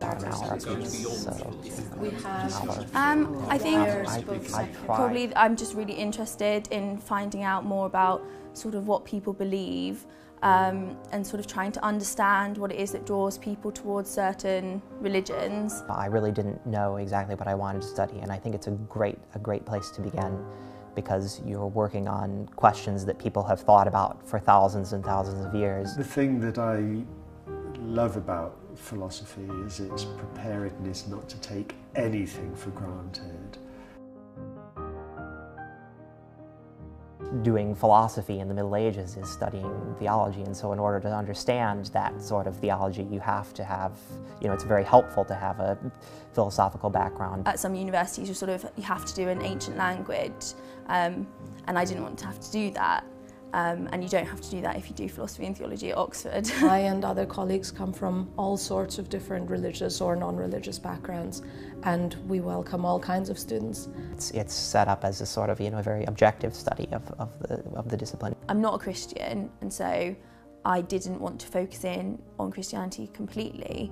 about an hour. So, We have I think probably I'm just really interested in finding out more about sort of what people believe and sort of trying to understand what it is that draws people towards certain religions. I really didn't know exactly what I wanted to study, and I think it's a great place to begin, because you're working on questions that people have thought about for thousands and thousands of years. The thing that I love about philosophy is its preparedness not to take anything for granted. Doing philosophy in the Middle Ages is studying theology, and so in order to understand that sort of theology, you have to have, it's very helpful to have a philosophical background. At some universities, you have to do an ancient language, and I didn't want to have to do that. And you don't have to do that if you do philosophy and theology at Oxford. I and other colleagues come from all sorts of different religious or non-religious backgrounds, and we welcome all kinds of students. It's set up as a sort of, a very objective study of the discipline. I'm not a Christian, and so I didn't want to focus in on Christianity completely,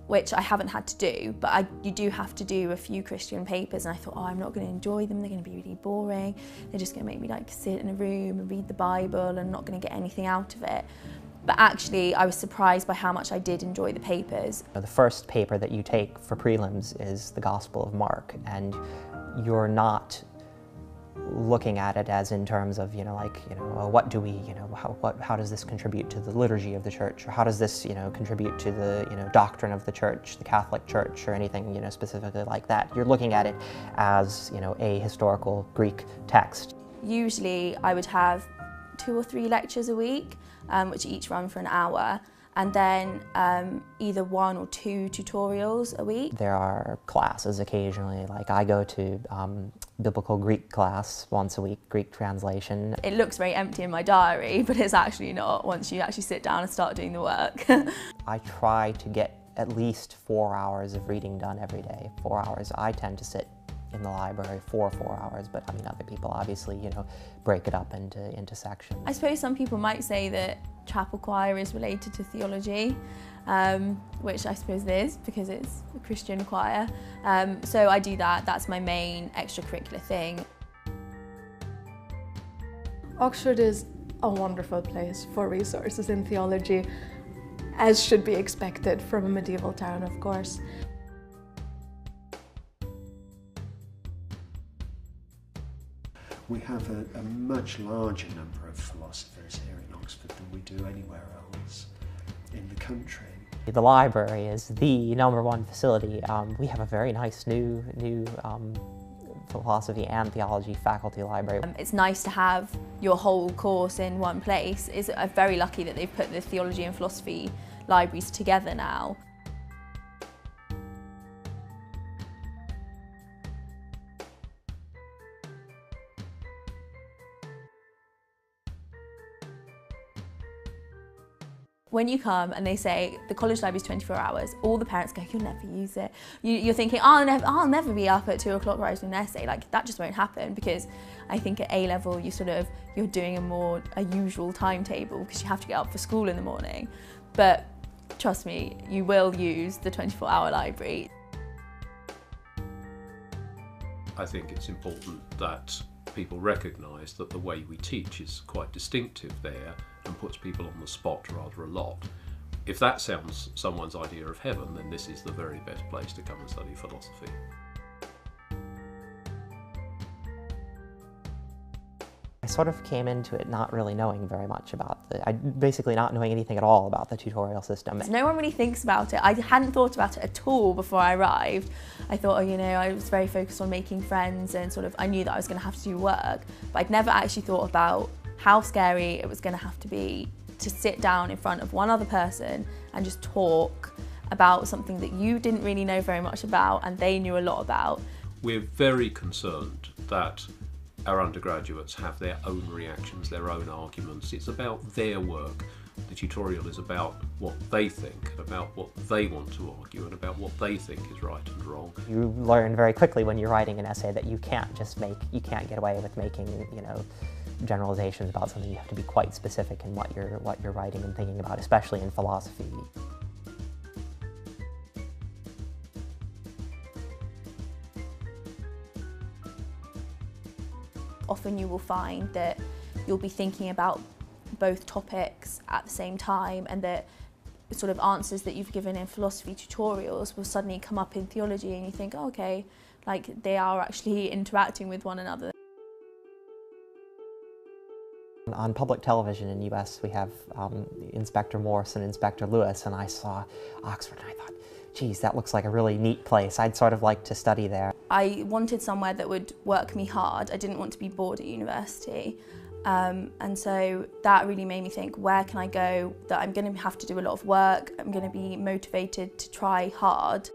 which I haven't had to do, but you do have to do a few Christian papers, and I thought, I'm not going to enjoy them, they're going to be really boring, they're just going to make me sit in a room and read the Bible and not going to get anything out of it. But actually, I was surprised by how much I did enjoy the papers. The first paper that you take for prelims is the Gospel of Mark, and you're not looking at it as in terms of, what do we, how does this contribute to the liturgy of the church, or how does this, contribute to the, doctrine of the church, the Catholic Church, or anything, specifically like that. You're looking at it as, a historical Greek text. Usually I would have 2 or 3 lectures a week, which each run for an hour, and then either 1 or 2 tutorials a week. There are classes occasionally, like I go to biblical Greek class once a week, Greek translation. It looks very empty in my diary, but it's actually not once you actually sit down and start doing the work. I try to get at least 4 hours of reading done every day. 4 hours. I tend to sit in the library for 4 hours, but other people obviously, break it up into sections. I suppose some people might say that chapel choir is related to theology, which I suppose it is because it's a Christian choir. So I do that, that's my main extracurricular thing. Oxford is a wonderful place for resources in theology, as should be expected from a medieval town, of course. We have a much larger number of philosophers here in Oxford than we do anywhere else in the country. The library is the #1 facility. We have a very nice new philosophy and theology faculty library. It's nice to have your whole course in one place. I'm very lucky that they've put the theology and philosophy libraries together now. When you come and they say the college library is 24 hours, all the parents go, you'll never use it. You're thinking, I'll never be up at 2 o'clock writing an essay. Like, that just won't happen, because I think at A level you're doing a usual timetable because you have to get up for school in the morning. But trust me, you will use the 24-hour library. I think it's important that people recognise that the way we teach is quite distinctive there and puts people on the spot rather a lot. If that sounds someone's idea of heaven, then this is the very best place to come and study philosophy. I sort of came into it not really knowing very much about basically not knowing anything at all about the tutorial system. No one really thinks about it. I hadn't thought about it at all before I arrived. I thought, I was very focused on making friends and I knew that I was going to have to do work, but I'd never actually thought about how scary it was going to have to be to sit down in front of one other person and just talk about something that you didn't really know very much about and they knew a lot about. We're very concerned that our undergraduates have their own reactions, their own arguments. It's about their work. The tutorial is about what they think, about what they want to argue, and about what they think is right and wrong. You learn very quickly when you're writing an essay that you can't get away with making, generalizations about something. You have to be quite specific in what you're writing and thinking about, especially in philosophy. often you will find that you'll be thinking about both topics at the same time, and that sort of answers that you've given in philosophy tutorials will suddenly come up in theology, and you think, oh, okay, like they are actually interacting with one another. On public television in the US, we have Inspector Morse and Inspector Lewis, and I saw Oxford and I thought, geez, that looks like a really neat place. I'd sort of like to study there. I wanted somewhere that would work me hard. I didn't want to be bored at university. And so that really made me think, where can I go that I'm going to have to do a lot of work, I'm going to be motivated to try hard.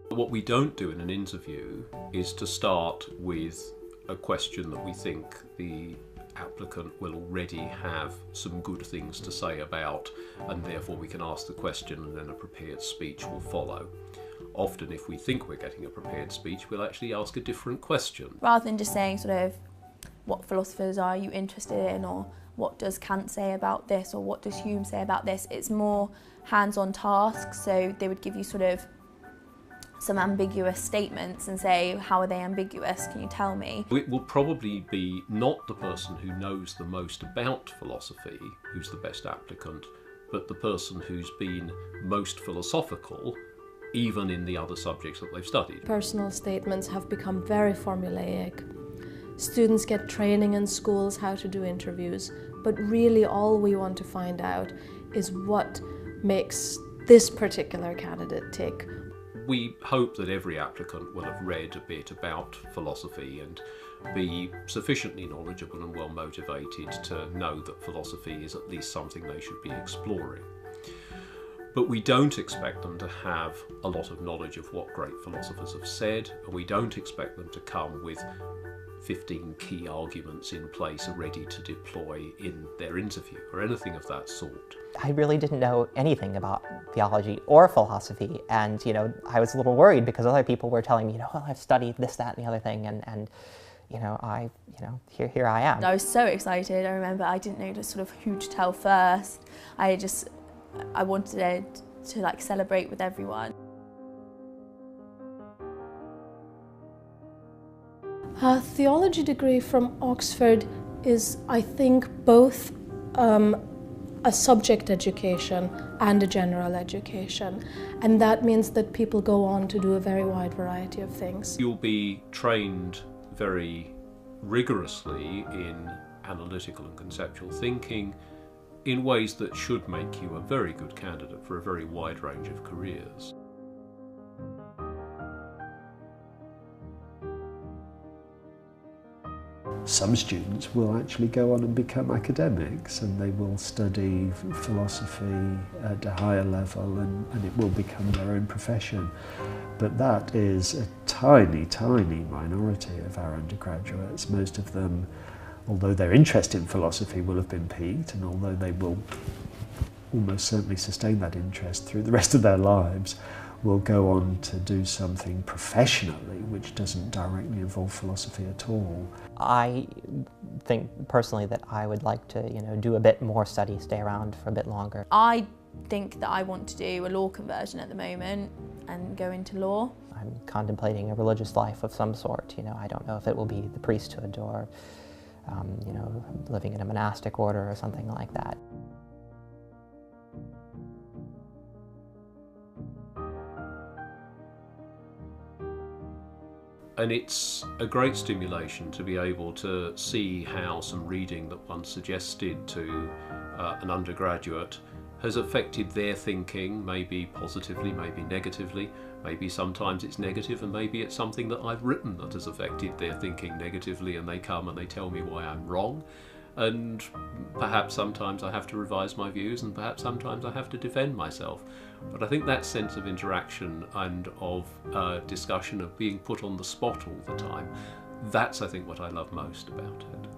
What we don't do in an interview is to start with a question that we think the applicant will already have some good things to say about, and therefore we can ask the question and then a prepared speech will follow. Often if we think we're getting a prepared speech, we'll actually ask a different question. Rather than just saying sort of, what philosophers are you interested in, or what does Kant say about this, or what does Hume say about this, it's more hands-on tasks. So they would give you sort of some ambiguous statements and say, how are they ambiguous? Can you tell me? It will probably be not the person who knows the most about philosophy who's the best applicant, but the person who's been most philosophical, even in the other subjects that they've studied. Personal statements have become very formulaic. Students get training in schools how to do interviews, but really all we want to find out is what makes this particular candidate tick. We hope that every applicant will have read a bit about philosophy and be sufficiently knowledgeable and well motivated to know that philosophy is at least something they should be exploring. But we don't expect them to have a lot of knowledge of what great philosophers have said, and we don't expect them to come with 15 key arguments in place ready to deploy in their interview or anything of that sort. I really didn't know anything about theology or philosophy, and I was a little worried because other people were telling me, well, I've studied this, that, and the other thing, and here I am. I was so excited. I remember I didn't know sort of who to tell first. I wanted to like celebrate with everyone. A theology degree from Oxford is, I think, both a subject education and a general education, and that means that people go on to do a very wide variety of things. You'll be trained very rigorously in analytical and conceptual thinking in ways that should make you a very good candidate for a very wide range of careers. Some students will actually go on and become academics, and they will study philosophy at a higher level, and it will become their own profession. But that is a tiny, tiny minority of our undergraduates. Most of them, although their interest in philosophy will have been piqued, and although they will almost certainly sustain that interest through the rest of their lives, will go on to do something professionally which doesn't directly involve philosophy at all. I think personally that I would like to, do a bit more study, stay around for a bit longer. I think that I want to do a law conversion at the moment and go into law. I'm contemplating a religious life of some sort. I don't know if it will be the priesthood or, living in a monastic order or something like that. And it's a great stimulation to be able to see how some reading that one suggested to an undergraduate has affected their thinking, maybe positively, maybe negatively. Maybe sometimes it's negative, and maybe it's something that I've written that has affected their thinking negatively, and they come and they tell me why I'm wrong. And perhaps sometimes I have to revise my views, and perhaps sometimes I have to defend myself. But I think that sense of interaction and of discussion, of being put on the spot all the time, that's, I think, what I love most about it.